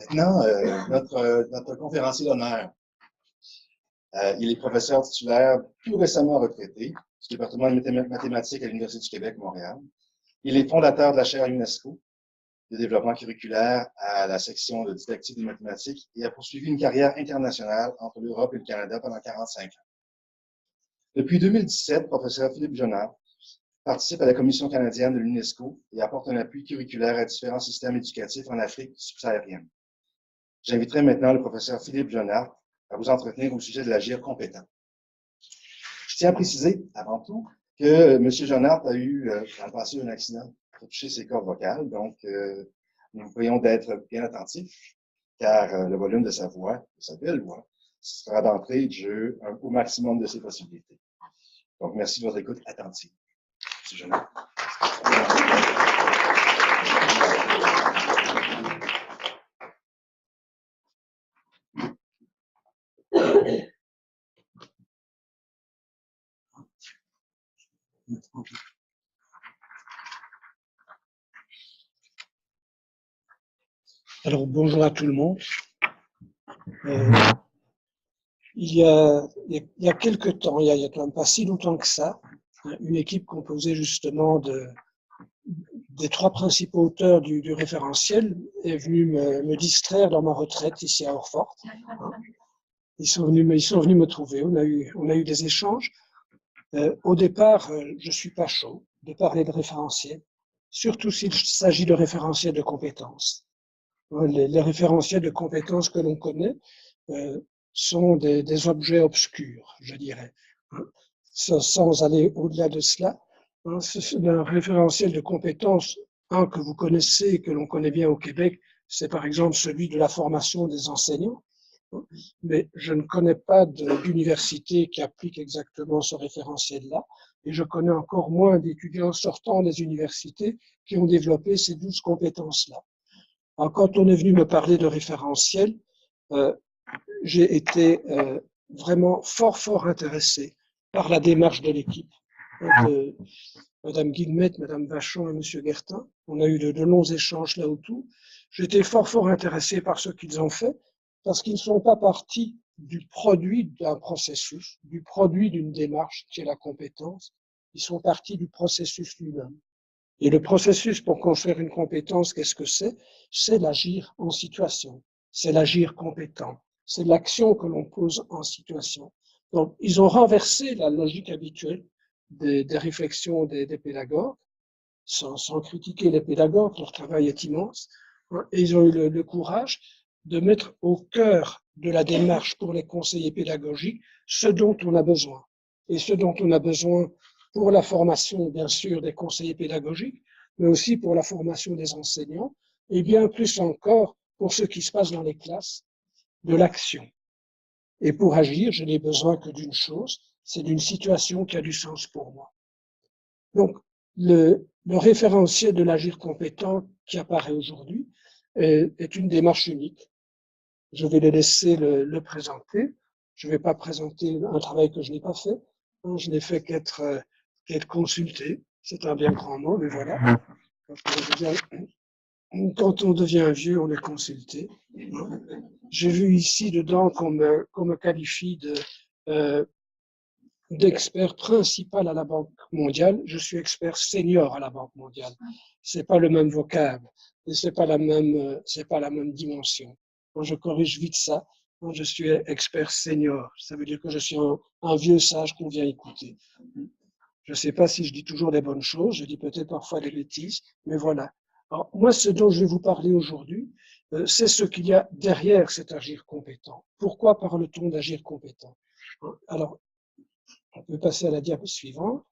Maintenant, notre conférencier d'honneur. Il est professeur titulaire tout récemment retraité du département de mathématiques à l'Université du Québec, Montréal. Il est fondateur de la chaire UNESCO de développement curriculaire à la section de didactique des mathématiques et a poursuivi une carrière internationale entre l'Europe et le Canada pendant 45 ans. Depuis 2017, professeur Philippe Jonard participe à la Commission canadienne de l'UNESCO et apporte un appui curriculaire à différents systèmes éducatifs en Afrique subsaharienne. J'inviterai maintenant le professeur Philippe Jonard à vous entretenir au sujet de l'agir compétent. Je tiens à préciser, avant tout, que M. Jonard a eu, dans le passé, un accident qui a touché ses cordes vocales, donc nous vous prions d'être bien attentifs, car le volume de sa voix, de sa belle voix, sera d'entrée de jeu au maximum de ses possibilités. Donc, merci de votre écoute attentive. M. Jonard. Alors, bonjour à tout le monde. Il y a quelque temps, il y a quand même pas si longtemps que ça, une équipe composée justement des trois principaux auteurs du référentiel est venue me distraire dans ma retraite ici à Orfort. Ils sont venus me trouver, on a eu des échanges. Au départ, je suis pas chaud de parler de référentiel, surtout s'il s'agit de référentiel de compétences. Les référentiels de compétences que l'on connaît sont des objets obscurs, je dirais. Sans aller au-delà de cela, un référentiel de compétences, un que vous connaissez, que l'on connaît bien au Québec, c'est par exemple celui de la formation des enseignants. Mais je ne connais pas d'université qui applique exactement ce référentiel-là, et je connais encore moins d'étudiants sortant des universités qui ont développé ces 12 compétences-là. Alors, quand on est venu me parler de référentiel, j'ai été vraiment fort intéressé par la démarche de l'équipe, de Madame Guillemette, Madame Vachon et Monsieur Guertin. On a eu de longs échanges là autour. J'étais fort intéressé par ce qu'ils ont fait, parce qu'ils ne sont pas partis du produit d'un processus, du produit d'une démarche qui est la compétence. Ils sont partis du processus lui-même. Et le processus pour construire une compétence, qu'est-ce que c'est? C'est l'agir en situation, c'est l'agir compétent, c'est l'action que l'on pose en situation. Donc, ils ont renversé la logique habituelle des réflexions des pédagogues, sans critiquer les pédagogues, leur travail est immense, et ils ont eu le courage de mettre au cœur de la démarche pour les conseillers pédagogiques ce dont on a besoin. Et ce dont on a besoin pour la formation, bien sûr, des conseillers pédagogiques, mais aussi pour la formation des enseignants, et bien plus encore pour ce qui se passe dans les classes, de l'action. Et pour agir, je n'ai besoin que d'une chose, c'est d'une situation qui a du sens pour moi. Donc, le référentiel de l'agir compétent qui apparaît aujourd'hui est une démarche unique. Je vais les laisser le présenter. Je ne vais pas présenter un travail que je n'ai pas fait. Je n'ai fait qu'être consulté. C'est un bien grand mot, mais voilà. Quand on devient vieux, on est consulté. J'ai vu ici dedans qu'on me qualifie d'expert principal à la Banque mondiale. Je suis expert senior à la Banque mondiale. C'est pas le même vocable et c'est pas la même dimension. Quand je corrige vite ça, quand je suis expert senior, ça veut dire que je suis un vieux sage qu'on vient écouter. Je ne sais pas si je dis toujours des bonnes choses, je dis peut-être parfois des bêtises, mais voilà. Alors, moi, ce dont je vais vous parler aujourd'hui, c'est ce qu'il y a derrière cet agir compétent. Pourquoi parle-t-on d'agir compétent? Alors, on peut passer à la diapo suivante.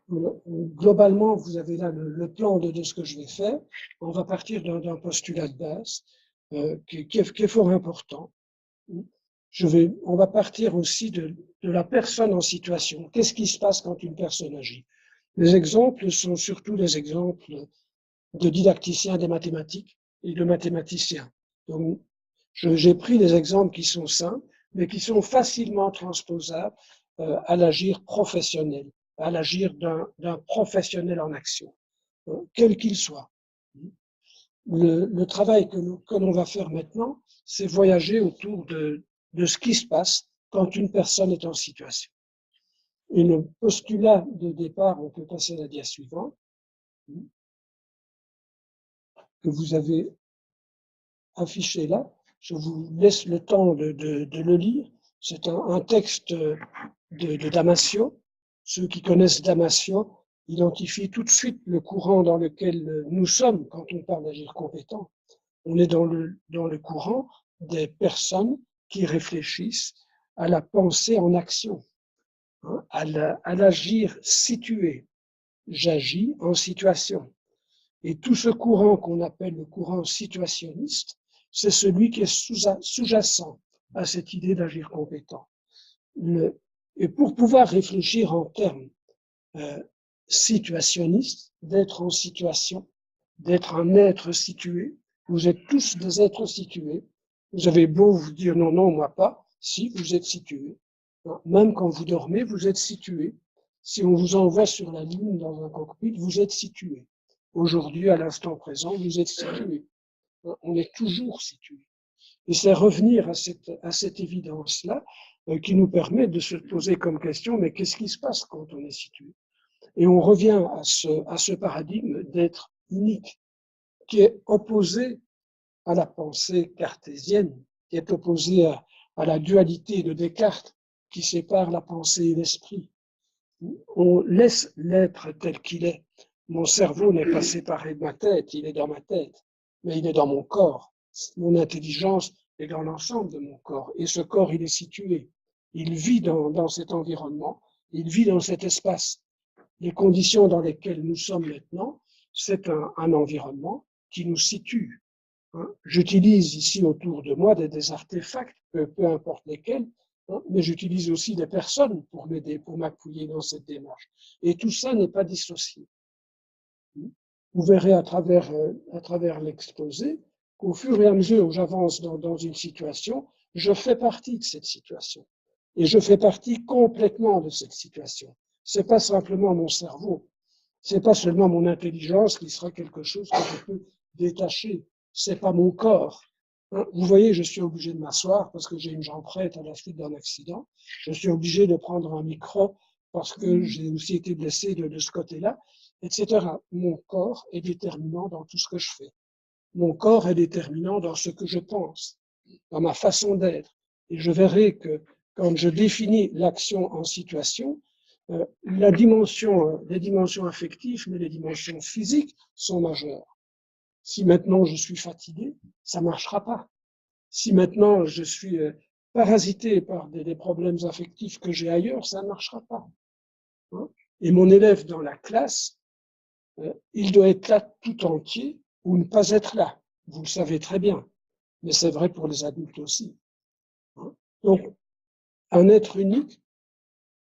Globalement, vous avez là le plan de ce que je vais faire. On va partir d'un postulat de base qui est fort important. On va partir aussi de la personne en situation. Qu'est-ce qui se passe quand une personne agit? Les exemples sont surtout des exemples de didacticiens des mathématiques et de mathématiciens. Donc, j'ai pris des exemples qui sont simples, mais qui sont facilement transposables à l'agir professionnel, à l'agir d'un professionnel en action, quel qu'il soit. le travail que l'on va faire maintenant, c'est voyager autour de ce qui se passe quand une personne est en situation. Et le postulat de départ, on peut passer à la dia suivante, que vous avez affiché là. Je vous laisse le temps de le lire. C'est un texte de Damasio. Ceux qui connaissent Damasio identifient tout de suite le courant dans lequel nous sommes quand on parle d'agir compétent. On est dans le courant des personnes qui réfléchissent à la pensée en action, hein, à l'agir situé. J'agis en situation. Et tout ce courant qu'on appelle le courant situationniste, c'est celui qui est sous-jacent à cette idée d'agir compétent. Et pour pouvoir réfléchir en termes situationnistes, d'être en situation, d'être un être situé, vous êtes tous des êtres situés. Vous avez beau vous dire non, non, moi pas, si vous êtes situé. Même quand vous dormez, vous êtes situé. Si on vous envoie sur la Lune dans un cockpit, vous êtes situé. Aujourd'hui, à l'instant présent, vous êtes situé. On est toujours situé. Et c'est revenir à cette évidence-là qui nous permet de se poser comme question, mais qu'est-ce qui se passe quand on est situé? Et on revient à ce paradigme d'être unique, qui est opposé à la pensée cartésienne, qui est opposé à la dualité de Descartes, qui sépare la pensée et l'esprit. On laisse l'être tel qu'il est. Mon cerveau n'est pas séparé de ma tête, il est dans ma tête, mais il est dans mon corps. Mon intelligence est dans l'ensemble de mon corps, et ce corps, il est situé. Il vit dans cet environnement, il vit dans cet espace. Les conditions dans lesquelles nous sommes maintenant, c'est un environnement qui nous situe. J'utilise ici autour de moi des artefacts, peu importe lesquels, mais j'utilise aussi des personnes pour m'aider, pour m'appuyer dans cette démarche. Et tout ça n'est pas dissocié. Vous verrez à travers l'exposé qu'au fur et à mesure où j'avance dans une situation, je fais partie de cette situation. Et je fais partie complètement de cette situation. C'est pas simplement mon cerveau. C'est pas seulement mon intelligence qui sera quelque chose que je peux détacher. C'est pas mon corps. Vous voyez, je suis obligé de m'asseoir parce que j'ai une jambe prête à la suite d'un accident. Je suis obligé de prendre un micro parce que j'ai aussi été blessé de ce côté-là, etc. Mon corps est déterminant dans tout ce que je fais. Mon corps est déterminant dans ce que je pense, dans ma façon d'être. Et je verrai que quand je définis l'action en situation, les dimensions affectives, mais les dimensions physiques sont majeures. Si maintenant je suis fatigué, ça marchera pas. Si maintenant je suis parasité par des problèmes affectifs que j'ai ailleurs, ça ne marchera pas. Et mon élève dans la classe, il doit être là tout entier ou ne pas être là. Vous le savez très bien. Mais c'est vrai pour les adultes aussi. Donc, un être unique,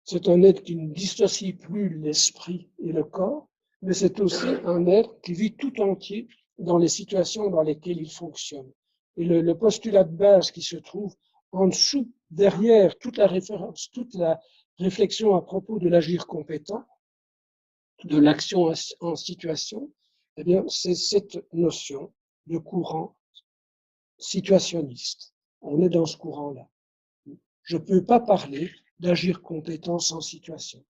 c'est un être qui ne dissocie plus l'esprit et le corps, mais c'est aussi un être qui vit tout entier dans les situations dans lesquelles il fonctionne. Et le postulat de base qui se trouve en dessous, derrière toute la référence, toute la réflexion à propos de l'agir compétent, de l'action en situation, eh bien, c'est cette notion de courant situationniste. On est dans ce courant-là. Je ne peux pas parler d'agir compétent sans situation.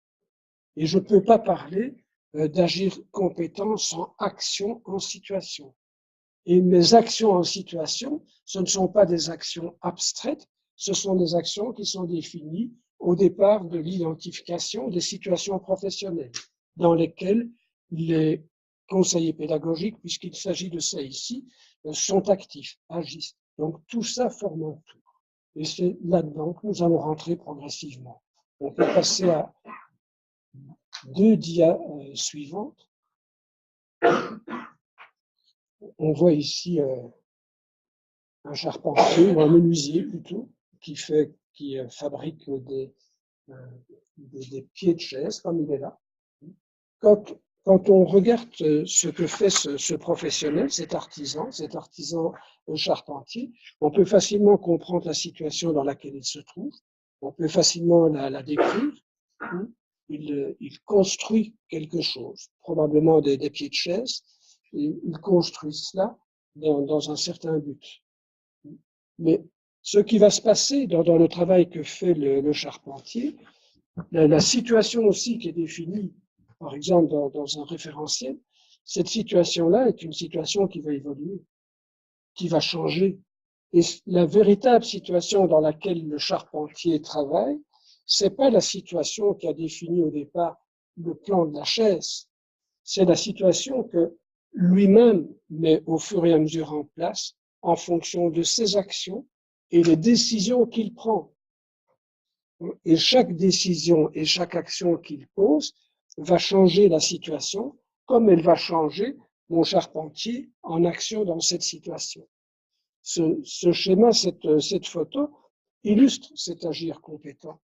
Et je ne peux pas parler d'agir compétent sans action en situation. Et mes actions en situation, ce ne sont pas des actions abstraites, ce sont des actions qui sont définies au départ de l'identification des situations professionnelles dans lesquelles les conseillers pédagogiques, puisqu'il s'agit de ça ici, sont actifs, agissent. Donc tout ça forme un tout. Et c'est là-dedans que nous allons rentrer progressivement. On peut passer à 2 dias suivantes. On voit ici un charpentier, ou un menuisier plutôt, qui fabrique des pieds de chaise, comme il est là. Quand on regarde ce que fait ce professionnel, cet artisan charpentier, on peut facilement comprendre la situation dans laquelle il se trouve, on peut facilement la décrire. Il construit quelque chose, probablement des pieds de chaise, et il construit cela dans un certain but. Mais ce qui va se passer dans le travail que fait le charpentier, la situation aussi qui est définie, par exemple, dans un référentiel, cette situation-là est une situation qui va évoluer, qui va changer. Et la véritable situation dans laquelle le charpentier travaille, c'est pas la situation qui a défini au départ le plan de la chaise. C'est la situation que lui-même met au fur et à mesure en place en fonction de ses actions et les décisions qu'il prend. Et chaque décision et chaque action qu'il pose va changer la situation comme elle va changer mon charpentier en action dans cette situation. Ce schéma, cette photo, illustre cet agir compétent.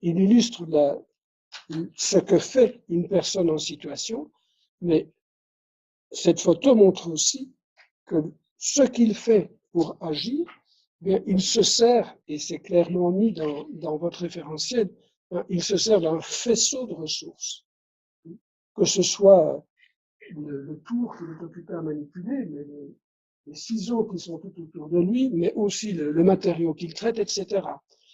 Il illustre ce que fait une personne en situation, mais cette photo montre aussi que ce qu'il fait pour agir, bien, il se sert, et c'est clairement mis dans votre référentiel, il se sert d'un faisceau de ressources, que ce soit le tour qu'il est occupé à manipuler, mais les ciseaux qui sont tout autour de lui, mais aussi le matériau qu'il traite, etc.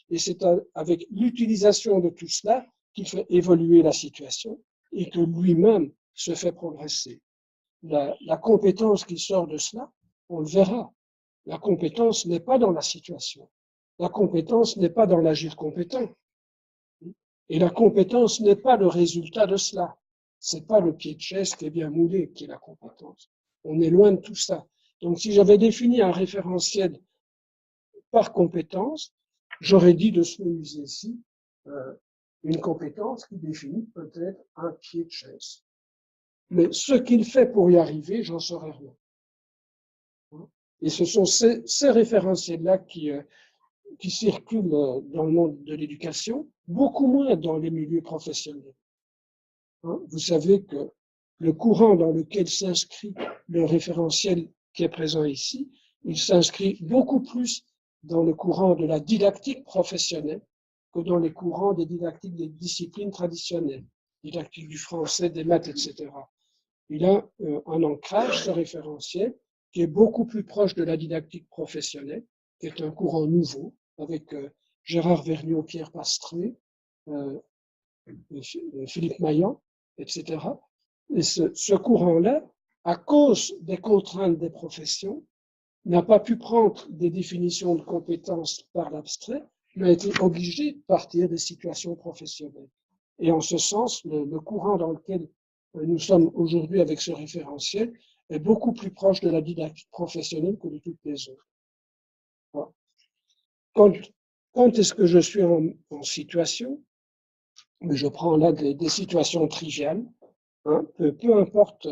Et c'est avec l'utilisation de tout cela qu'il fait évoluer la situation et que lui-même se fait progresser. La compétence qui sort de cela, on le verra. La compétence n'est pas dans la situation. La compétence n'est pas dans l'agir compétent. Et la compétence n'est pas le résultat de cela. C'est pas le pied de chaise qui est bien moulé qui est la compétence. On est loin de tout ça. Donc, si j'avais défini un référentiel par compétence, j'aurais dit de Smeuise ici une compétence qui définit peut-être un pied de chaise. Mais ce qu'il fait pour y arriver, j'en saurais rien. Et ce sont ces référentiels-là qui circulent dans le monde de l'éducation, beaucoup moins dans les milieux professionnels. Vous savez que le courant dans lequel s'inscrit le référentiel qui est présent ici, il s'inscrit beaucoup plus dans le courant de la didactique professionnelle que dans les courants des didactiques des disciplines traditionnelles, didactique du français, des maths, etc. Il a un ancrage, ce référentiel, qui est beaucoup plus proche de la didactique professionnelle, qui est un courant nouveau, avec Gérard Vergniaud, Pierre Pastré, Philippe Maillan, etc. Et ce courant-là, à cause des contraintes des professions, n'a pas pu prendre des définitions de compétences par l'abstrait, mais a été obligé de partir des situations professionnelles. Et en ce sens, le courant dans lequel nous sommes aujourd'hui avec ce référentiel est beaucoup plus proche de la didactique professionnelle que de toutes les autres. Voilà. Quand est-ce que je suis en situation? Mais je prends là des situations triviales, hein, peu importe,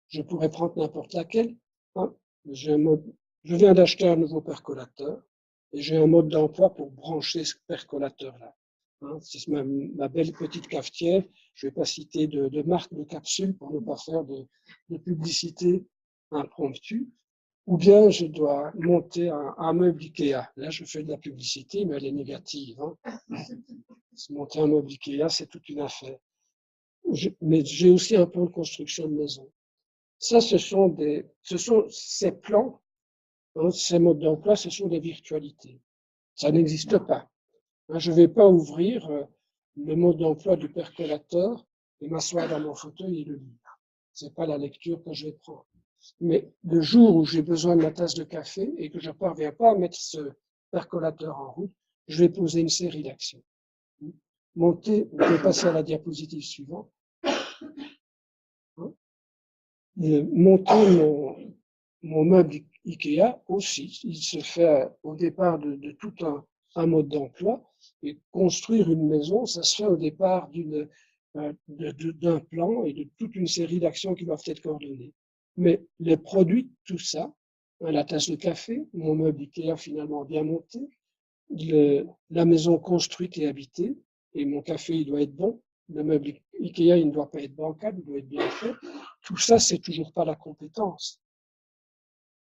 je pourrais prendre n'importe laquelle. Hein. Je viens d'acheter un nouveau percolateur et j'ai un mode d'emploi pour brancher ce percolateur-là. Hein, c'est ma belle petite cafetière. Je ne vais pas citer de marque de capsule pour ne pas faire de publicité impromptue. Ou bien je dois monter un meuble Ikea. Là, je fais de la publicité, mais elle est négative. Hein. Monter un meuble Ikea, c'est toute une affaire. Mais j'ai aussi un plan de construction de maison. Ça, ce sont ces plans, hein, ces modes d'emploi, ce sont des virtualités. Ça n'existe pas. Je ne vais pas ouvrir le mode d'emploi du percolateur et m'asseoir dans mon fauteuil et le lire. C'est pas la lecture que je vais prendre. Mais le jour où j'ai besoin de ma tasse de café et que je ne parviens pas à mettre ce percolateur en route, je vais poser une série d'actions. Monter, on peut passer à la diapositive suivante. Monter mon meuble Ikea aussi, il se fait au départ de tout un mode d'emploi. Et construire une maison, ça se fait au départ d'un plan et de toute une série d'actions qui doivent être coordonnées. Mais les produits, tout ça, la tasse de café, mon meuble Ikea finalement bien monté, la maison construite et habitée, et mon café, il doit être bon, le meuble Ikea, il ne doit pas être bancable, il doit être bien fait. Tout ça, c'est toujours pas la compétence.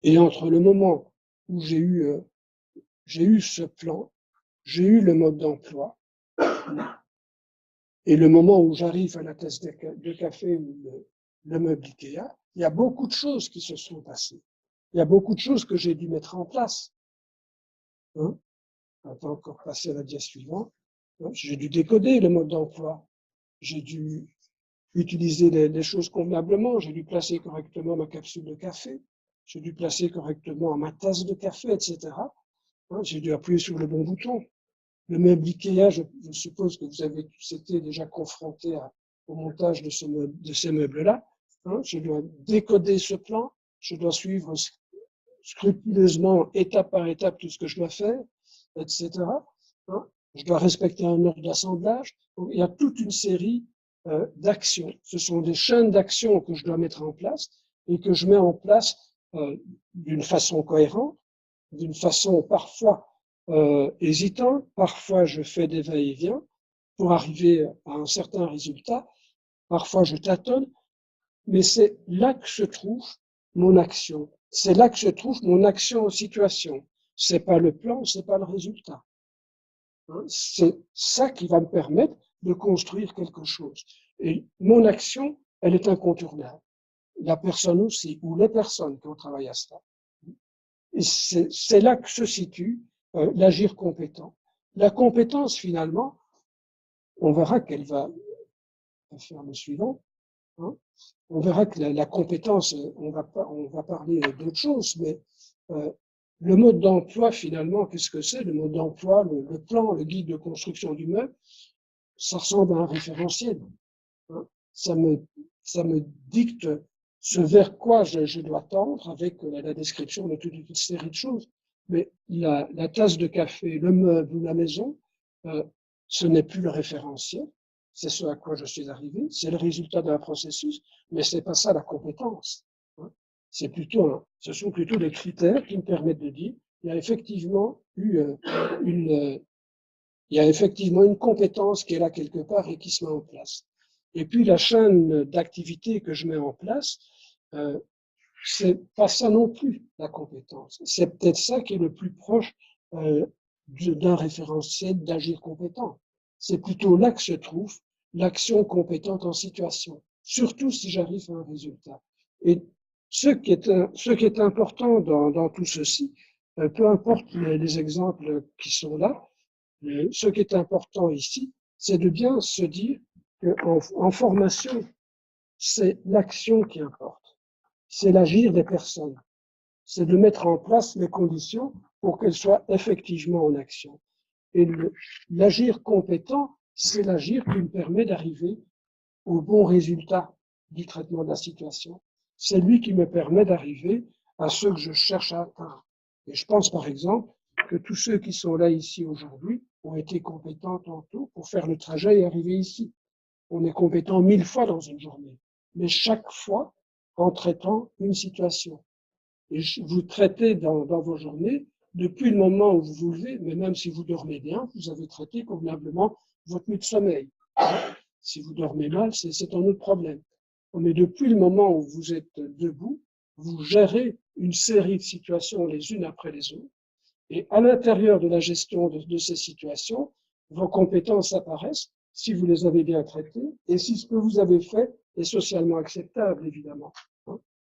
Et entre le moment où j'ai eu ce plan, j'ai eu le mode d'emploi, et le moment où j'arrive à la tasse de café ou le meuble Ikea, il y a beaucoup de choses qui se sont passées. il y a beaucoup de choses que j'ai dû mettre en place. Hein. Attends, encore passer à la dia suivante. J'ai dû décoder le mode d'emploi. J'ai dû utiliser les choses convenablement. J'ai dû placer correctement ma capsule de café. J'ai dû placer correctement ma tasse de café, etc. Hein, j'ai dû appuyer sur le bon bouton. Le meuble Ikea, je suppose que vous avez tous été déjà confrontés au montage de ces meubles-là. Hein, je dois décoder ce plan. Je dois suivre scrupuleusement, étape par étape, tout ce que je dois faire, etc. Hein, je dois respecter un ordre d'assemblage. Il y a toute une série d'actions. Ce sont des chaînes d'actions que je dois mettre en place et que je mets en place d'une façon cohérente, d'une façon parfois hésitante, parfois je fais des va-et-vient pour arriver à un certain résultat, parfois je tâtonne, mais c'est là que se trouve mon action. C'est là que se trouve mon action en situation. C'est pas le plan, c'est pas le résultat. Hein, c'est ça qui va me permettre de construire quelque chose. Et mon action, elle est incontournable. La personne aussi, ou les personnes qui ont travaillé à cela. Et c'est là que se situe l'agir compétent. La compétence, finalement, on verra qu'elle va faire le suivant. Hein. On verra que la compétence, on va parler d'autre chose, mais le mode d'emploi, finalement, qu'est-ce que c'est? Le mode d'emploi, le plan, le guide de construction du meuble, ça ressemble à un référentiel. Hein. Ça me dicte ce vers quoi je dois tendre avec la description de toute une série de choses. Mais la tasse de café, le meuble ou la maison, ce n'est plus le référentiel. C'est ce à quoi je suis arrivé. C'est le résultat d'un processus, mais c'est pas ça la compétence. Hein. Ce sont plutôt des critères qui me permettent de dire il y a effectivement il y a effectivement une compétence qui est là quelque part et qui se met en place. Et puis la chaîne d'activités que je mets en place, c'est pas ça non plus la compétence. C'est peut-être ça qui est le plus proche d'un référentiel d'agir compétent. C'est plutôt là que se trouve l'action compétente en situation, surtout si j'arrive à un résultat. Et ce qui est important dans tout ceci, peu importe les exemples qui sont là, ce qui est important ici, c'est de bien se dire qu'en formation, c'est l'action qui importe. C'est l'agir des personnes. C'est de mettre en place les conditions pour qu'elles soient effectivement en action. Et l'agir compétent, c'est l'agir qui me permet d'arriver au bon résultat du traitement de la situation. C'est lui qui me permet d'arriver à ce que je cherche à atteindre. Et je pense par exemple que tous ceux qui sont là ici aujourd'hui ont été compétents tantôt pour faire le trajet et arriver ici. On est compétent 1000 fois dans une journée, mais chaque fois en traitant une situation. Et vous traitez dans vos journées, depuis le moment où vous vous levez, mais même si vous dormez bien, vous avez traité convenablement votre nuit de sommeil. Si vous dormez mal, c'est un autre problème. Mais depuis le moment où vous êtes debout, vous gérez une série de situations les unes après les autres. Et à l'intérieur de la gestion de ces situations, vos compétences apparaissent si vous les avez bien traitées et si ce que vous avez fait est socialement acceptable, évidemment.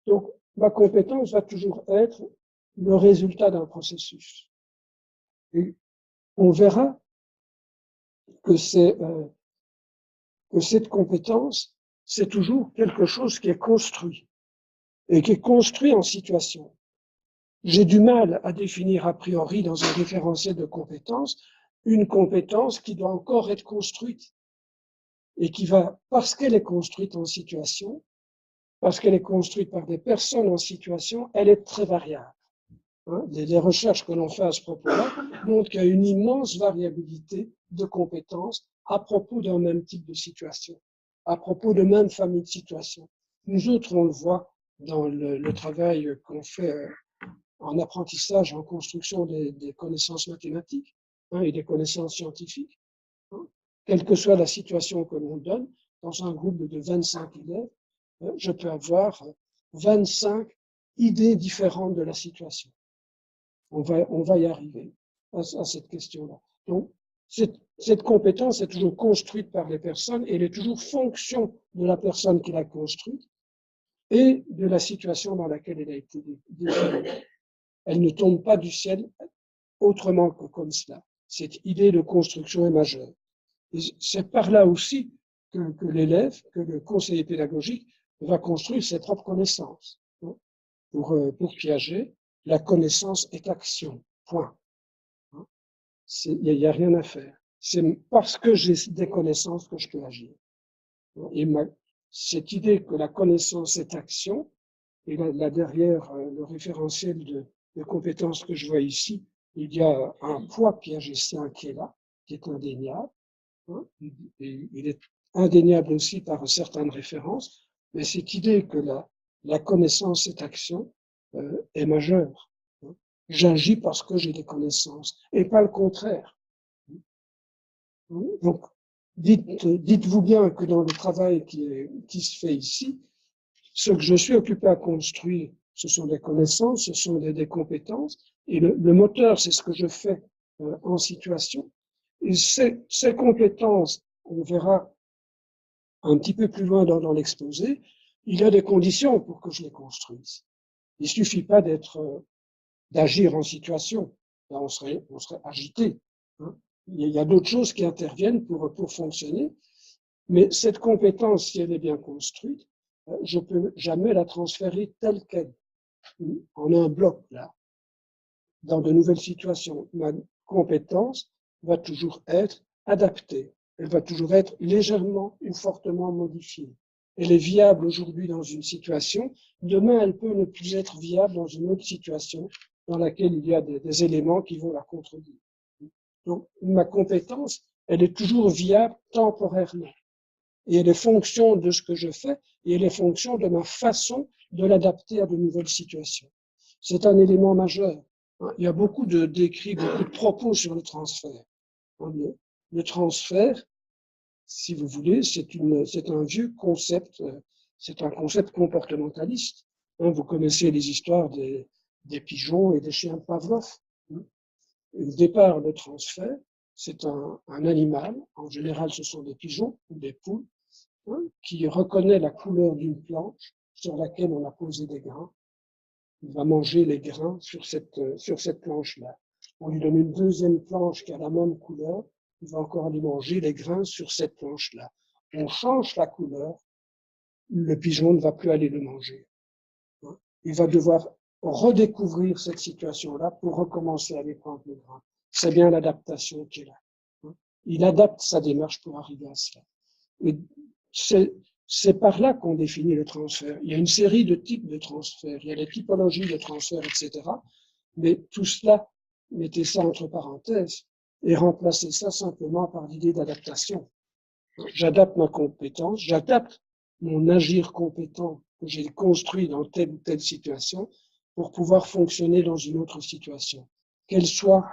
Donc, ma compétence va toujours être le résultat d'un processus. Et on verra que cette compétence, c'est toujours quelque chose qui est construit et qui est construit en situation. J'ai du mal à définir a priori dans un référentiel de compétences une compétence qui doit encore être construite et qui va, parce qu'elle est construite en situation, parce qu'elle est construite par des personnes en situation, elle est très variable. Hein, les recherches que l'on fait à ce propos-là montrent qu'il y a une immense variabilité de compétences à propos d'un même type de situation, à propos de même famille de situations. Nous autres, on le voit dans le travail qu'on fait en apprentissage, en construction des connaissances mathématiques et des connaissances scientifiques. Hein. Quelle que soit la situation que l'on donne, dans un groupe de 25 élèves, je peux avoir 25 idées différentes de la situation. On va y arriver à cette question-là. Donc, cette compétence est toujours construite par les personnes et elle est toujours fonction de la personne qui l'a construite. et de la situation dans laquelle elle a été définie. Elle ne tombe pas du ciel autrement que comme cela. Cette idée de construction est majeure. Et c'est par là aussi que l'élève, que le conseiller pédagogique va construire ses propres connaissances. Pour Piaget, la connaissance est action. Point. Il n'y a rien à faire. C'est parce que j'ai des connaissances que je peux agir. Et cette idée que la connaissance est action, et là derrière le référentiel de compétences que je vois ici, il y a un poids piagétien qui est là, qui est indéniable. Et il est indéniable aussi par certaines références, mais cette idée que la connaissance est action est majeure. J'agis parce que j'ai des connaissances, et pas le contraire. Donc, dites-vous bien que dans le travail qui se fait ici, ce que je suis occupé à construire, ce sont des connaissances, ce sont des compétences, et le moteur, c'est ce que je fais en situation. Et ces compétences, on verra un petit peu plus loin dans l'exposé, il y a des conditions pour que je les construise. Il suffit pas d'agir en situation. Là, on serait agité. Il y a d'autres choses qui interviennent pour fonctionner. Mais cette compétence, si elle est bien construite, je peux jamais la transférer telle qu'elle, en un bloc, là, dans de nouvelles situations. Ma compétence va toujours être adaptée. Elle va toujours être légèrement ou fortement modifiée. Elle est viable aujourd'hui dans une situation. Demain, elle peut ne plus être viable dans une autre situation dans laquelle il y a des éléments qui vont la contredire. Donc, ma compétence, elle est toujours viable temporairement. Et elle est fonction de ce que je fais et elle est fonction de ma façon de l'adapter à de nouvelles situations. C'est un élément majeur. Il y a beaucoup d'écrits, beaucoup de propos sur le transfert. Le transfert, si vous voulez, c'est un vieux concept, c'est un concept comportementaliste. Vous connaissez les histoires des pigeons et des chiens de Pavlov. Le départ de transfert, c'est un animal, en général ce sont des pigeons ou des poules, qui reconnaît la couleur d'une planche sur laquelle on a posé des grains. Il va manger les grains sur cette planche-là. On lui donne une deuxième planche qui a la même couleur, il va encore aller manger les grains sur cette planche-là. On change la couleur, le pigeon ne va plus aller le manger. Il va devoir redécouvrir cette situation-là pour recommencer à aller prendre le grain. C'est bien l'adaptation qui est là. Il adapte sa démarche pour arriver à cela. Et c'est par là qu'on définit le transfert. Il y a une série de types de transfert, il y a les typologies de transfert, etc. Mais tout cela, mettez ça entre parenthèses et remplacez ça simplement par l'idée d'adaptation. J'adapte ma compétence, j'adapte mon agir compétent que j'ai construit dans telle ou telle situation pour pouvoir fonctionner dans une autre situation, qu'elle soit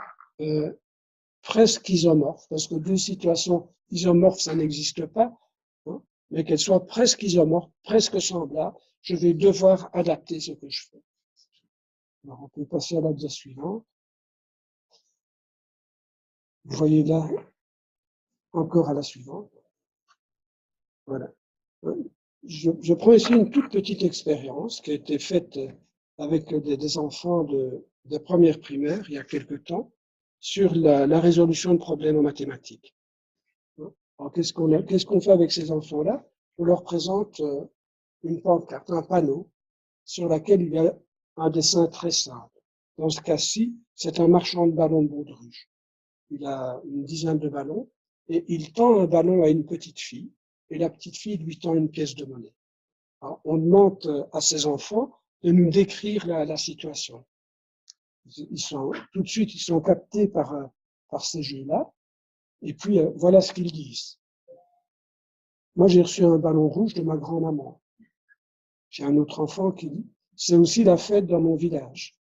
presque isomorphe, parce que deux situations isomorphes, ça n'existe pas, mais qu'elles soient presque isomorphes, presque semblables, je vais devoir adapter ce que je fais. Alors, on peut passer à la dia suivante. Vous voyez là, encore à la suivante. Voilà. Je prends ici une toute petite expérience qui a été faite avec des enfants de première primaire il y a quelque temps sur la résolution de problèmes en mathématiques. Alors, qu'est-ce qu'on fait avec ces enfants-là? On leur présente une pancarte, un panneau sur laquelle il y a un dessin très simple. Dans ce cas-ci, c'est un marchand de ballons de baudruche. Il a une dizaine de ballons et il tend un ballon à une petite fille et la petite fille lui tend une pièce de monnaie. Alors, on demande à ces enfants de nous décrire la situation. Tout de suite, ils sont captés par ces jeux-là. Et puis, voilà ce qu'ils disent. Moi, j'ai reçu un ballon rouge de ma grand-maman. J'ai un autre enfant qui dit, c'est aussi la fête dans mon village.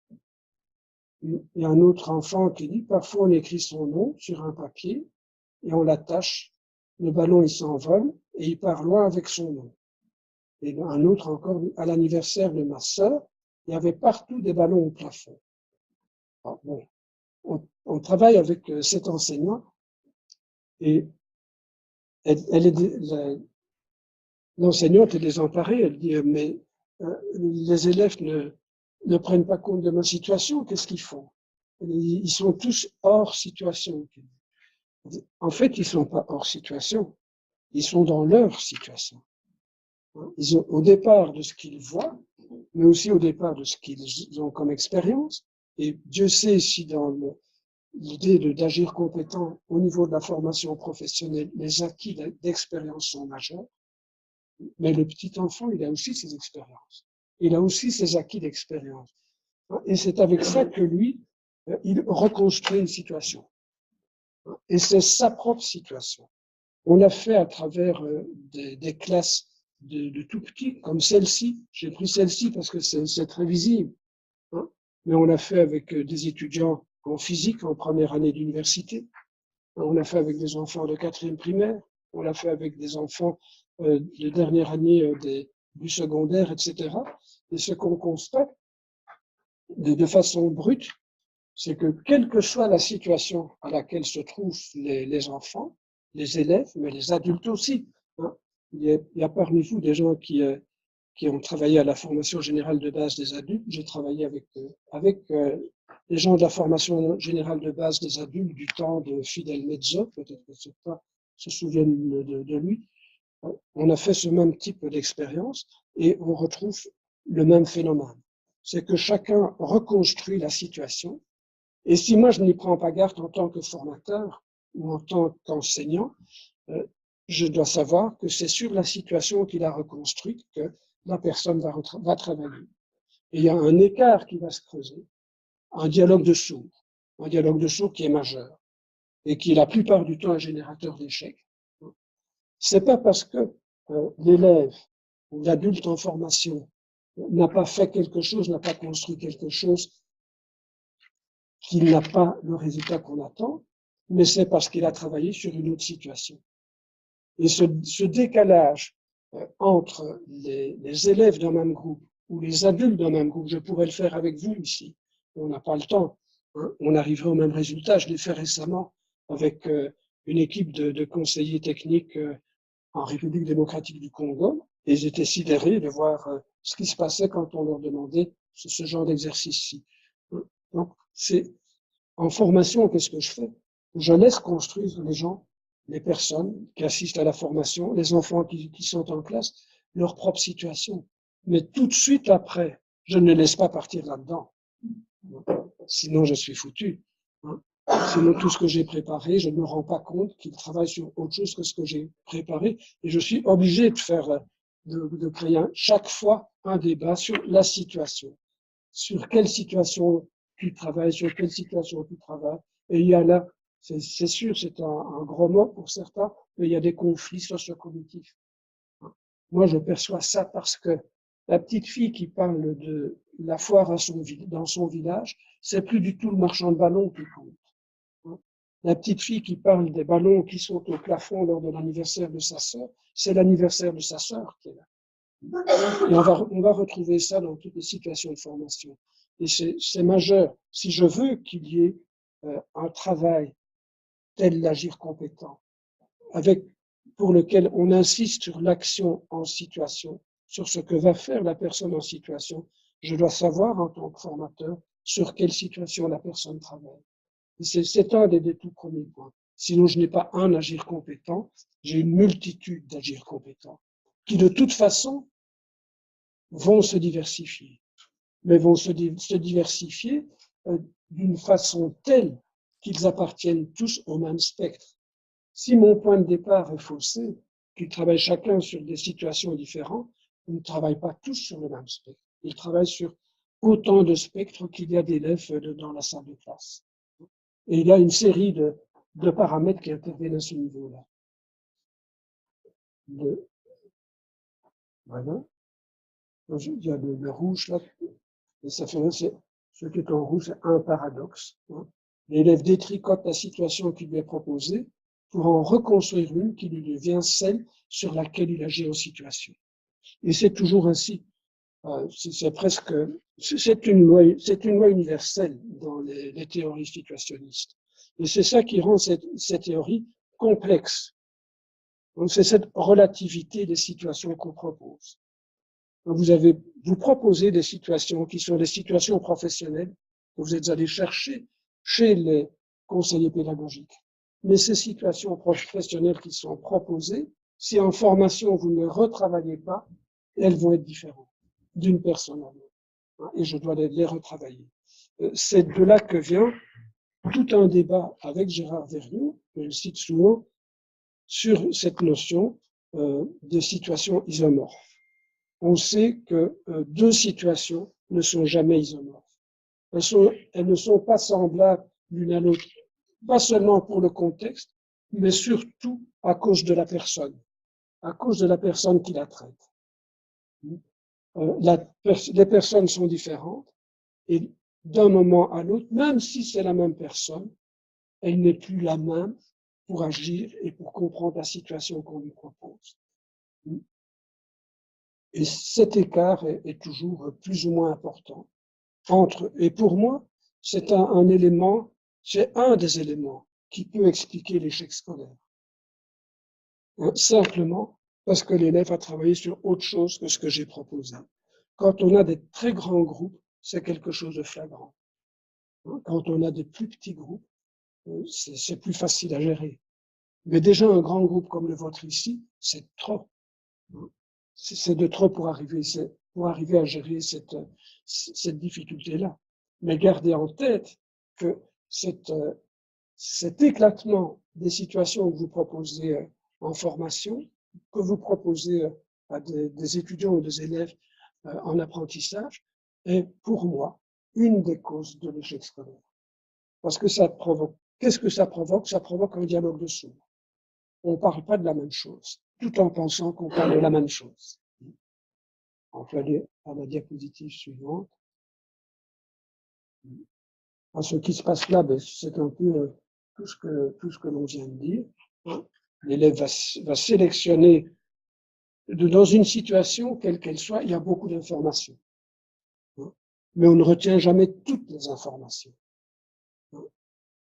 Il y a un autre enfant qui dit, parfois on écrit son nom sur un papier et on l'attache. Le ballon, il s'envole et il part loin avec son nom. Et un autre encore, à l'anniversaire de ma sœur, il y avait partout des ballons au plafond. Alors, bon, on travaille avec cet enseignant et l'enseignante est désemparée. Elle dit, mais les élèves ne prennent pas compte de ma situation, qu'est-ce qu'ils font? Ils sont tous hors situation. En fait, ils ne sont pas hors situation, ils sont dans leur situation. Ils ont au départ de ce qu'ils voient, mais aussi au départ de ce qu'ils ont comme expérience. Et Dieu sait si dans l'idée d'agir compétent au niveau de la formation professionnelle, les acquis d'expérience sont majeurs. Mais le petit enfant, il a aussi ses expériences. Il a aussi ses acquis d'expérience. Et c'est avec ça que lui, il reconstruit une situation. Et c'est sa propre situation. On l'a fait à travers des classes de tout petits, comme celle-ci. J'ai pris celle-ci parce que c'est très visible. Hein. Mais on l'a fait avec des étudiants en physique en première année d'université. On l'a fait avec des enfants de quatrième primaire. On l'a fait avec des enfants de dernière année du secondaire, etc. Et ce qu'on constate de façon brute, c'est que quelle que soit la situation à laquelle se trouvent les enfants, les élèves, mais les adultes aussi, hein, il y a parmi vous des gens qui ont travaillé à la formation générale de base des adultes. J'ai travaillé avec les gens de la formation générale de base des adultes du temps de Fidel Mezzo, peut-être que certains se souviennent de lui. On a fait ce même type d'expérience et on retrouve le même phénomène. C'est que chacun reconstruit la situation. Et si moi je n'y prends pas garde en tant que formateur ou en tant qu'enseignant, je dois savoir que c'est sur la situation qu'il a reconstruite que la personne va travailler. Et il y a un écart qui va se creuser, un dialogue de sourds qui est majeur et qui est la plupart du temps un générateur d'échecs. C'est pas parce que l'élève ou l'adulte en formation n'a pas fait quelque chose, n'a pas construit quelque chose, qu'il n'a pas le résultat qu'on attend, mais c'est parce qu'il a travaillé sur une autre situation. Et ce décalage entre les élèves d'un même groupe ou les adultes d'un même groupe, je pourrais le faire avec vous ici, on n'a pas le temps, hein, on arriverait au même résultat. Je l'ai fait récemment avec une équipe de conseillers techniques en République démocratique du Congo, et ils étaient sidérés de voir ce qui se passait quand on leur demandait ce genre d'exercice-ci. Donc, en formation, qu'est-ce que je fais? Je laisse construire les gens, les personnes qui assistent à la formation, les enfants qui sont en classe, leur propre situation. Mais tout de suite après, je ne les laisse pas partir là-dedans. Sinon, je suis foutu. Sinon, tout ce que j'ai préparé, je ne me rends pas compte qu'ils travaillent sur autre chose que ce que j'ai préparé. Et je suis obligé de faire, de créer chaque fois un débat sur la situation. Sur quelle situation tu travailles, sur quelle situation tu travailles. Et il y a là, c'est sûr, c'est un gros mot pour certains, mais il y a des conflits sociocognitifs. Moi, je perçois ça parce que la petite fille qui parle de la foire dans son village, c'est plus du tout le marchand de ballons qui compte. La petite fille qui parle des ballons qui sont au plafond lors de l'anniversaire de sa sœur, c'est l'anniversaire de sa sœur qui est là. Et on va retrouver ça dans toutes les situations de formation. Et c'est majeur. Si je veux qu'il y ait un travail tel l'agir compétent, pour lequel on insiste sur l'action en situation, sur ce que va faire la personne en situation, je dois savoir en tant que formateur sur quelle situation la personne travaille. C'est un des tout premiers points. Sinon, je n'ai pas un agir compétent, j'ai une multitude d'agir compétents qui, de toute façon, vont se diversifier, mais vont se diversifier d'une façon telle qu'ils appartiennent tous au même spectre. Si mon point de départ est faussé, qu'ils travaillent chacun sur des situations différentes, ils ne travaillent pas tous sur le même spectre. Ils travaillent sur autant de spectres qu'il y a d'élèves dans la salle de classe. Et il y a une série de paramètres qui interviennent à ce niveau-là. Voilà. Il y a le rouge là. Et ça fait, ce qui est en rouge, c'est un paradoxe. L'élève détricote la situation qui lui est proposée pour en reconstruire une qui lui devient celle sur laquelle il agit en situation. Et c'est toujours ainsi. C'est presque, c'est une loi universelle dans les théories situationnistes. Et c'est ça qui rend cette théorie complexe. Donc c'est cette relativité des situations qu'on propose. Vous proposez des situations qui sont des situations professionnelles que vous êtes allés chercher chez les conseillers pédagogiques. Mais ces situations professionnelles qui sont proposées, si en formation vous ne les retravaillez pas, elles vont être différentes d'une personne à l'autre. Et je dois les retravailler. C'est de là que vient tout un débat avec Gérard Vergniaud, que je cite souvent, sur cette notion de situation isomorphe. On sait que deux situations ne sont jamais isomorphes. Elles ne sont pas semblables l'une à l'autre, pas seulement pour le contexte, mais surtout à cause de la personne qui la traite. Les personnes sont différentes et d'un moment à l'autre, même si c'est la même personne, elle n'est plus la même pour agir et pour comprendre la situation qu'on lui propose. Et cet écart est toujours plus ou moins important entre, et pour moi, c'est un élément, c'est un des éléments qui peut expliquer l'échec scolaire. Simplement parce que l'élève a travaillé sur autre chose que ce que j'ai proposé. Quand on a des très grands groupes, c'est quelque chose de flagrant. Quand on a des plus petits groupes, c'est plus facile à gérer. Mais déjà, un grand groupe comme le vôtre ici, c'est trop. C'est de trop pour arriver à gérer cette difficulté-là. Mais gardez en tête que cet éclatement des situations que vous proposez en formation, que vous proposez à des étudiants ou des élèves en apprentissage, est pour moi une des causes de l'échec scolaire. Parce que ça provoque, qu'est-ce que ça provoque? Ça provoque un dialogue de sourds. On ne parle pas de la même chose, tout en pensant qu'on parle de la même chose. On peut aller à la diapositive suivante. Ce qui se passe là, c'est un peu tout ce que l'on vient de dire. L'élève va sélectionner, dans une situation, quelle qu'elle soit, il y a beaucoup d'informations. Mais on ne retient jamais toutes les informations.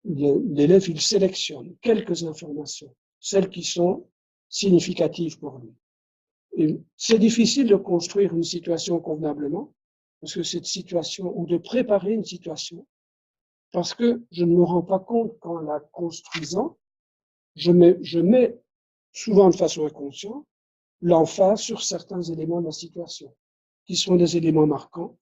L'élève, il sélectionne quelques informations, celles qui sont significatives pour lui. C'est difficile de construire une situation convenablement, parce que cette situation, ou de préparer une situation, parce que je ne me rends pas compte qu'en la construisant, je mets souvent de façon inconsciente l'emphase sur certains éléments de la situation, qui sont des éléments marquants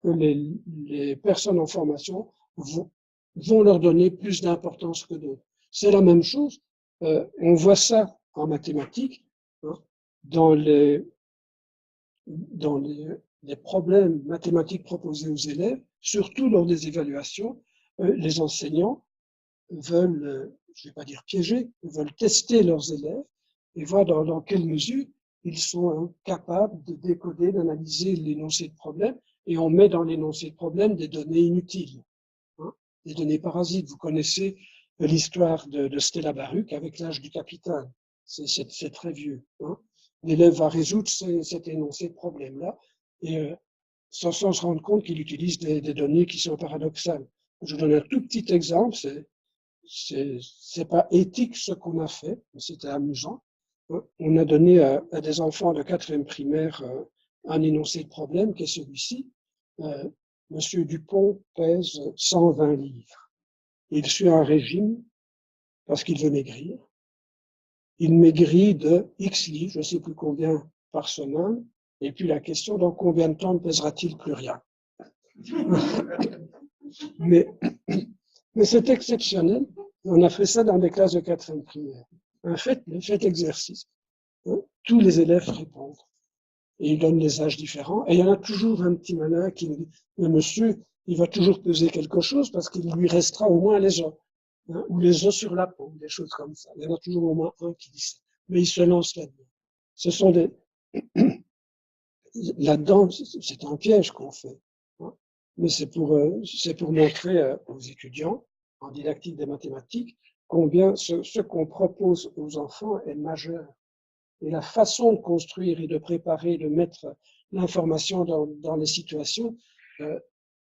que les personnes en formation vont leur donner plus d'importance que d'autres. C'est la même chose, on voit ça en mathématiques, dans les problèmes mathématiques proposés aux élèves, surtout lors des évaluations, les enseignants veulent, je ne vais pas dire piéger, veulent tester leurs élèves et voir dans quelle mesure ils sont capables de décoder, d'analyser l'énoncé de problème, et on met dans l'énoncé de problème des données inutiles, des données parasites. Vous connaissez l'histoire de Stella Baruch avec l'âge du capitaine. C'est très vieux. L'élève va résoudre cet énoncé de problème-là, et sans se rendre compte qu'il utilise des données qui sont paradoxales. Je vous donne un tout petit exemple, c'est pas éthique ce qu'on a fait, mais c'était amusant. On a donné à des enfants de 4e primaire un énoncé de problème qui est celui-ci. Monsieur Dupont pèse 120 livres. Il suit un régime parce qu'il veut maigrir. Il maigrit de X livres, je ne sais plus combien par semaine. Et puis la question, dans combien de temps ne pèsera-t-il plus rien? Mais c'est exceptionnel. On a fait ça dans des classes de 4e primaire. Faites exercice. Tous les élèves répondent. Et ils donnent des âges différents. Et il y en a toujours un petit malin qui me dit, le monsieur, il va toujours peser quelque chose parce qu'il lui restera au moins les os. Ou les os sur la peau, des choses comme ça. Il y en a toujours au moins un qui dit ça. Mais il se lance là-dedans. Ce sont des... Là-dedans, c'est un piège qu'on fait. Mais c'est pour montrer aux étudiants, en didactique des mathématiques, combien ce qu'on propose aux enfants est majeur. Et la façon de construire et de préparer, de mettre l'information dans les situations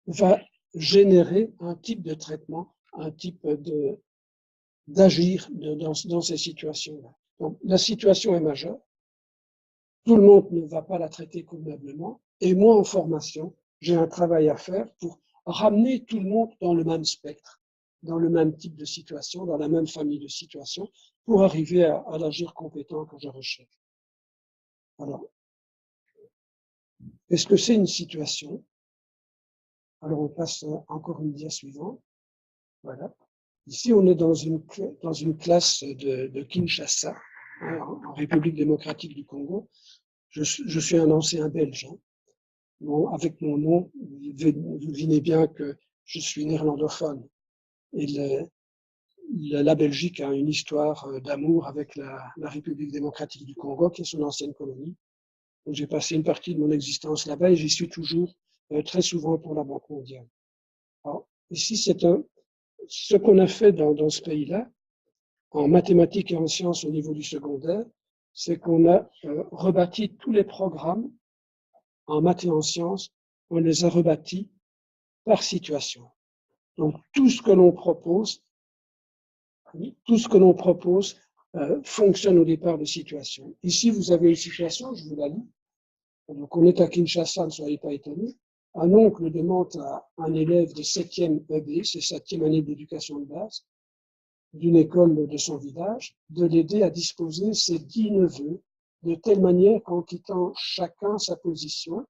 va générer un type de traitement, un type d'agir dans ces situations-là. Donc la situation est majeure. tout le monde ne va pas la traiter convenablement. Et moi, en formation, j'ai un travail à faire pour ramener tout le monde dans le même spectre, dans le même type de situation, dans la même famille de situations, pour arriver à l'agir compétent que je recherche. Alors, qu'est-ce que c'est une situation? Alors, on passe encore une dia suivante. Voilà. Ici, on est dans une classe de Kinshasa, hein, en République démocratique du Congo. Je suis un ancien Belge. Hein. Bon, avec mon nom, vous devinez bien que je suis néerlandophone. Et la Belgique a une histoire d'amour avec la République démocratique du Congo, qui est son ancienne colonie. Donc, j'ai passé une partie de mon existence là-bas et j'y suis toujours très souvent pour la Banque mondiale. Alors, ici, ce qu'on a fait dans ce pays-là, en mathématiques et en sciences au niveau du secondaire, c'est qu'on a rebâti tous les programmes en maths et en sciences, on les a rebâtis par situation. Donc, tout ce que l'on propose fonctionne au départ de situation. Ici, vous avez une situation, je vous la lis. Donc, on est à Kinshasa, ne soyez pas étonnés. Un oncle demande à un élève de 7e EB, c'est 7e année d'éducation de base, d'une école de son village, de l'aider à disposer ses 10 neveux de telle manière qu'en quittant chacun sa position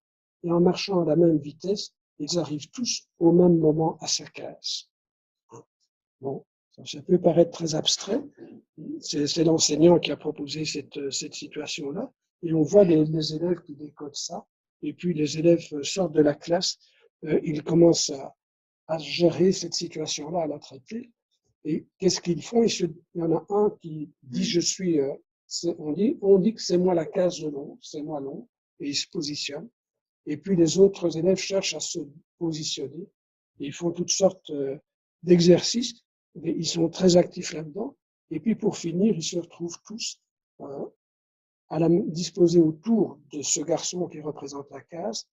et en marchant à la même vitesse, ils arrivent tous au même moment à sa case. Bon, ça peut paraître très abstrait. C'est l'enseignant qui a proposé cette situation-là. Et on voit les élèves qui décodent ça. Et puis les élèves sortent de la classe, ils commencent à gérer cette situation-là, à la traiter. Et qu'est-ce qu'ils font? Il y en a un qui dit on dit que c'est moi la case de l'ombre, c'est moi l'ombre, et il se positionne. Et puis les autres élèves cherchent à se positionner. Et ils font toutes sortes d'exercices. Ils sont très actifs là-dedans. Et puis pour finir, ils se retrouvent tous disposés autour de ce garçon qui représente la case,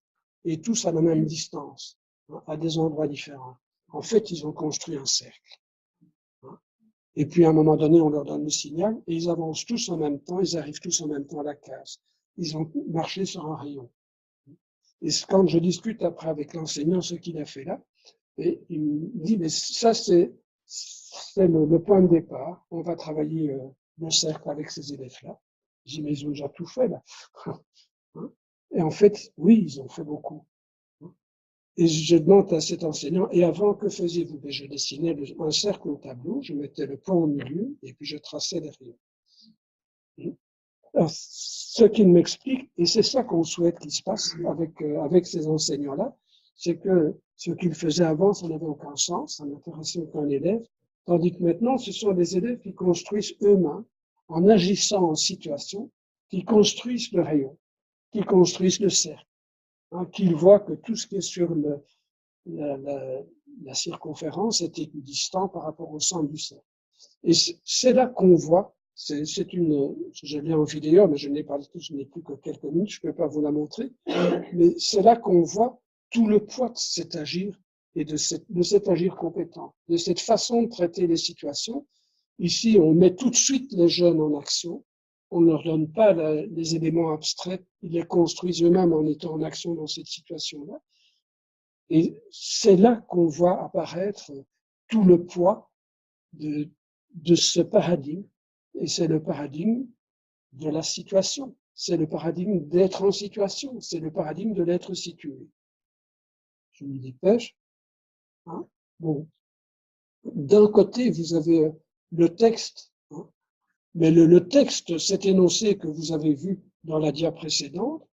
et tous à la même distance, hein, à des endroits différents. En fait, ils ont construit un cercle. Et puis, à un moment donné, on leur donne le signal et ils avancent tous en même temps, ils arrivent tous en même temps à la case. Ils ont marché sur un rayon. Et quand je discute après avec l'enseignant ce qu'il a fait là, et il me dit, mais ça, c'est le point de départ. On va travailler le cercle avec ces élèves-là. Je dis, mais ils ont déjà tout fait là. Et en fait, oui, ils ont fait beaucoup. Et je demande à cet enseignant, et avant, que faisiez-vous? Je dessinais un cercle au tableau, je mettais le point au milieu, et puis je traçais les rayons. Alors, ce qu'il m'explique, et c'est ça qu'on souhaite qu'il se passe avec ces enseignants-là, c'est que ce qu'ils faisaient avant, ça n'avait aucun sens, ça n'intéressait aucun élève, tandis que maintenant, ce sont des élèves qui construisent eux-mêmes, en agissant en situation, qui construisent le rayon, qui construisent le cercle. Hein, qu'ils voient que tout ce qui est sur la circonférence est équidistant par rapport au centre du cercle. Et c'est là qu'on voit, je l'ai en vidéo, mais je n'ai plus que quelques minutes, je ne peux pas vous la montrer, mais c'est là qu'on voit tout le poids de cet agir et de cet agir compétent, de cette façon de traiter les situations. Ici, on met tout de suite les jeunes en action. On ne leur donne pas les éléments abstraits, ils les construisent eux-mêmes en étant en action dans cette situation-là. Et c'est là qu'on voit apparaître tout le poids de ce paradigme. Et c'est le paradigme de la situation. C'est le paradigme d'être en situation. C'est le paradigme de l'être situé. Je me dépêche. Hein? Bon. D'un côté, vous avez le texte. Hein? Mais le texte, cet énoncé que vous avez vu dans la dia précédente,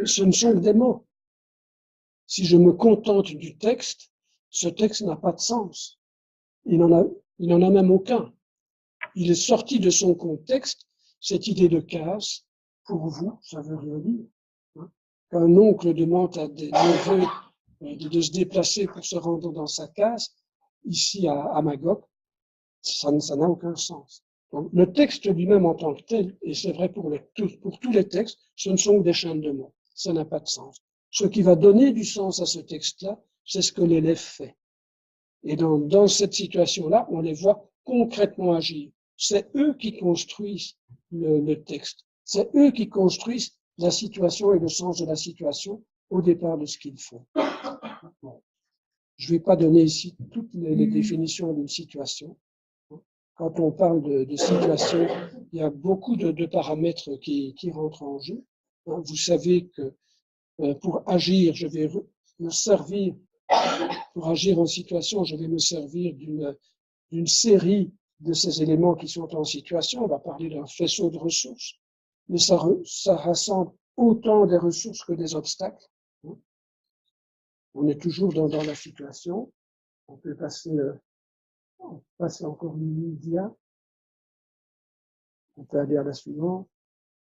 ce ne sont que des mots. Si je me contente du texte, ce texte n'a pas de sens. Il n'en a même aucun. Il est sorti de son contexte, cette idée de case, pour vous, ça veut rien dire. Hein. Qu'un oncle demande à des neveux de se déplacer pour se rendre dans sa case, ici à Magog, ça n'a aucun sens. Donc, le texte lui-même en tant que tel, et c'est vrai pour tous les textes, ce ne sont que des chaînes de mots. Ça n'a pas de sens. Ce qui va donner du sens à ce texte-là, c'est ce que l'élève fait. Et dans cette situation-là, on les voit concrètement agir. C'est eux qui construisent le texte. C'est eux qui construisent la situation et le sens de la situation au départ de ce qu'ils font. Bon. Je ne vais pas donner ici toutes les définitions d'une situation. Quand on parle de situation, il y a beaucoup de paramètres qui rentrent en jeu. Vous savez que pour agir, je vais me servir, pour agir en situation, je vais me servir d'une série de ces éléments qui sont en situation. On va parler d'un faisceau de ressources, mais ça rassemble autant des ressources que des obstacles. On est toujours dans la situation. On peut passer encore une dia. On peut aller à la suivante.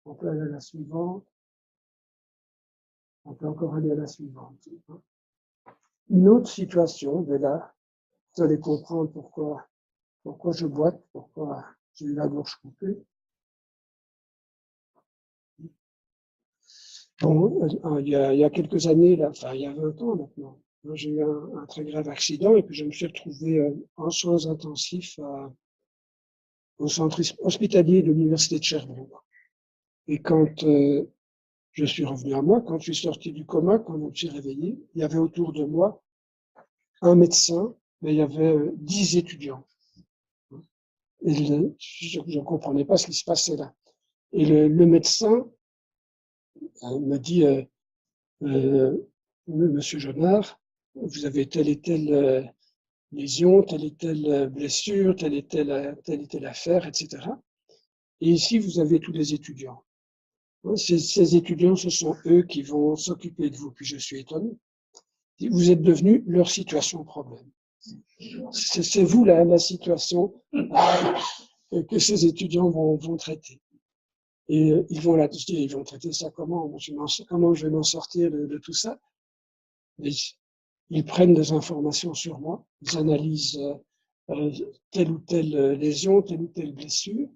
On peut aller à la suivante. On peut encore aller à la suivante. Une autre situation, mais là, vous allez comprendre pourquoi je boite, pourquoi j'ai eu la gorge coupée. Bon, il y a quelques années, là, enfin, il y a 20 ans maintenant, j'ai eu un très grave accident et puis je me suis retrouvé en soins intensifs au centre hospitalier de l'université de Sherbrooke. Et quand je suis revenu à moi, quand je suis sorti du coma, quand je me suis réveillé, il y avait autour de moi un médecin, mais il y avait 10 étudiants. Et je ne comprenais pas ce qui se passait là. Et le médecin me dit, Monsieur Jonard, vous avez telle et telle lésion, telle et telle blessure, telle et telle affaire, etc. Et ici, vous avez tous les étudiants. Ces étudiants, ce sont eux qui vont s'occuper de vous. Puis je suis étonné. Vous êtes devenu leur situation problème. C'est vous la situation que ces étudiants vont traiter. Et ils vont traiter ça comment? Comment je vais m'en sortir de tout ça? Et ils prennent des informations sur moi, ils analysent telle ou telle lésion, telle ou telle blessure,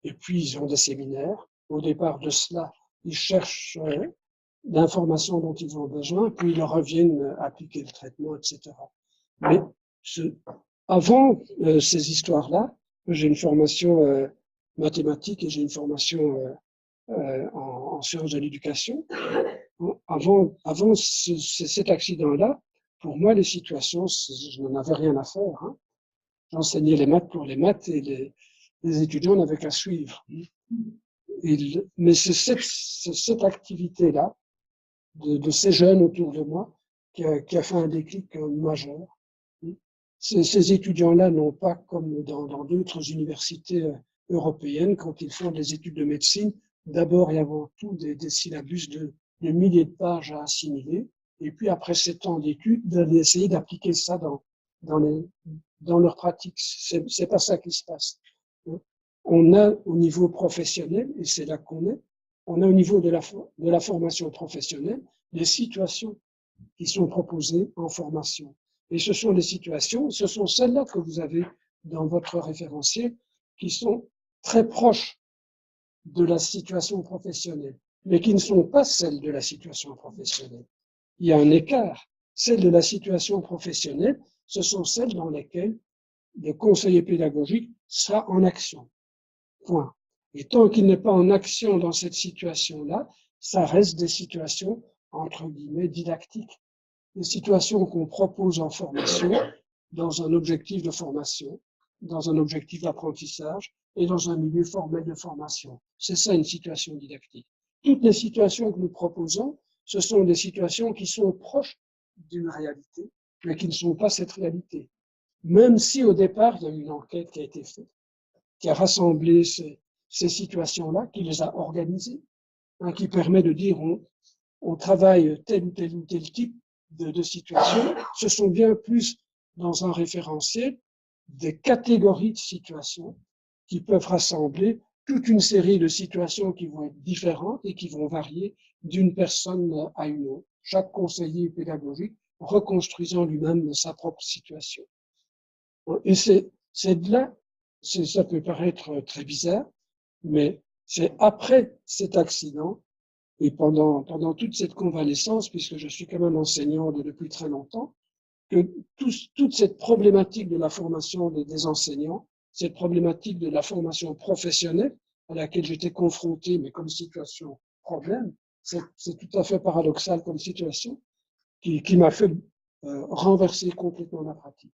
et puis ils ont des séminaires. Au départ de cela, ils cherchent l'information dont ils ont besoin, puis ils reviennent appliquer le traitement, etc. Mais avant ces histoires-là, j'ai une formation mathématique et j'ai une formation en sciences de l'éducation. Avant cet accident-là, pour moi, les situations, je n'en avais rien à faire. Hein. J'enseignais les maths pour les maths et les étudiants n'avaient qu'à suivre. Mais c'est cette activité-là, de ces jeunes autour de moi, qui a fait un déclic majeur. Ces étudiants-là n'ont pas, comme dans d'autres universités européennes, quand ils font des études de médecine, d'abord et avant tout des syllabus de milliers de pages à assimiler, et puis après 7 ans d'études, d'essayer d'appliquer ça dans leur pratique. C'est pas ça qui se passe. On a au niveau professionnel, et c'est là qu'on est, on a au niveau de la formation professionnelle des situations qui sont proposées en formation. Et ce sont les situations, ce sont celles-là que vous avez dans votre référentiel, qui sont très proches de la situation professionnelle, mais qui ne sont pas celles de la situation professionnelle. Il y a un écart. Celles de la situation professionnelle, ce sont celles dans lesquelles le conseiller pédagogique sera en action. Point. Et tant qu'il n'est pas en action dans cette situation-là, ça reste des situations, entre guillemets, didactiques. Des situations qu'on propose en formation, dans un objectif de formation, dans un objectif d'apprentissage et dans un milieu formel de formation. C'est ça une situation didactique. Toutes les situations que nous proposons, ce sont des situations qui sont proches d'une réalité, mais qui ne sont pas cette réalité. Même si au départ, il y a une enquête qui a été faite, qui a rassemblé ces situations-là, qui les a organisées, hein, qui permet de dire on travaille tel ou tel type de situation, ce sont bien plus dans un référentiel des catégories de situations qui peuvent rassembler toute une série de situations qui vont être différentes et qui vont varier d'une personne à une autre. Chaque conseiller pédagogique reconstruisant lui-même sa propre situation. Et c'est de là, ça peut paraître très bizarre, mais c'est après cet accident et pendant toute cette convalescence, puisque je suis quand même enseignant depuis très longtemps, que toute cette problématique de la formation des enseignants, cette problématique de la formation professionnelle à laquelle j'étais confronté, mais comme situation problème, c'est tout à fait paradoxal comme situation qui m'a fait renverser complètement la pratique.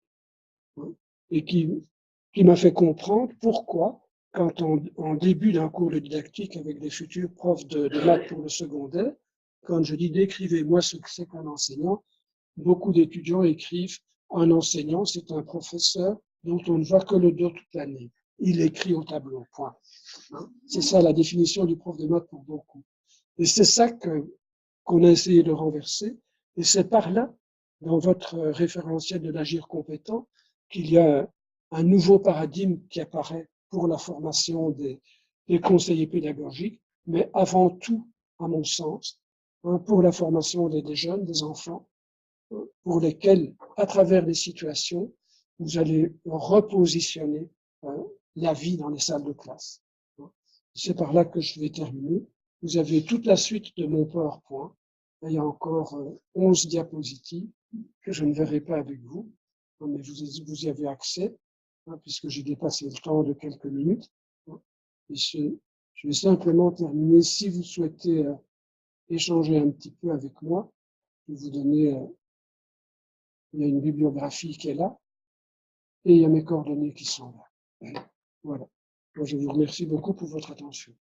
Hein, et qui m'a fait comprendre pourquoi, quand en début d'un cours de didactique avec des futurs profs de maths pour le secondaire, quand je dis décrivez-moi ce que c'est qu'un enseignant, beaucoup d'étudiants écrivent un enseignant, c'est un professeur dont on ne voit que le dos toute l'année. Il écrit au tableau, point. Hein, c'est ça la définition du prof de maths pour beaucoup. Et c'est ça qu'on a essayé de renverser. Et c'est par là, dans votre référentiel de l'agir compétent, qu'il y a un nouveau paradigme qui apparaît pour la formation des conseillers pédagogiques, mais avant tout, à mon sens, hein, pour la formation des jeunes, des enfants, pour lesquels, à travers les situations, vous allez repositionner la vie dans les salles de classe. C'est par là que je vais terminer. Vous avez toute la suite de mon PowerPoint. Il y a encore 11 diapositives que je ne verrai pas avec vous, mais vous y avez accès, hein, puisque j'ai dépassé le temps de quelques minutes. Et je vais simplement terminer. Si vous souhaitez échanger un petit peu avec moi, je vais vous donner, il y a une bibliographie qui est là, et il y a mes coordonnées qui sont là. Voilà. Moi, je vous remercie beaucoup pour votre attention.